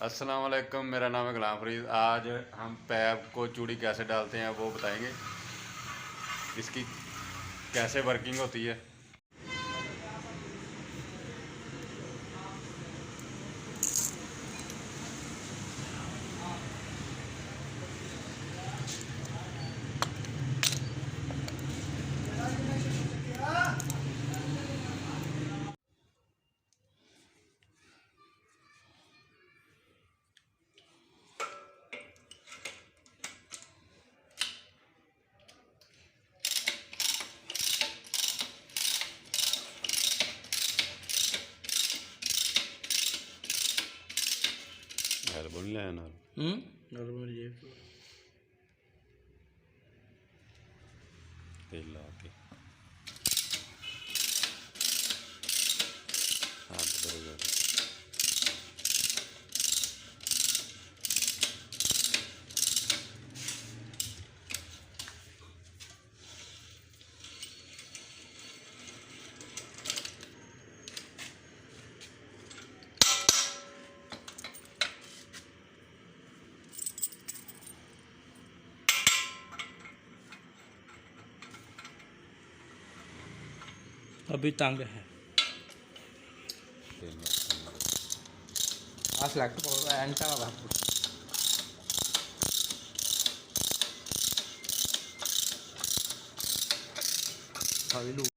अस्सलाम वालेकुम, मेरा नाम है गुलाम फरीद। आज हम पैप को चूड़ी कैसे डालते हैं वो बताएंगे, इसकी कैसे वर्किंग होती है। बोल लेना तेल ला के हाथ बरोबर। अभी तंग है आ सेलेक्ट एंटा खाली लू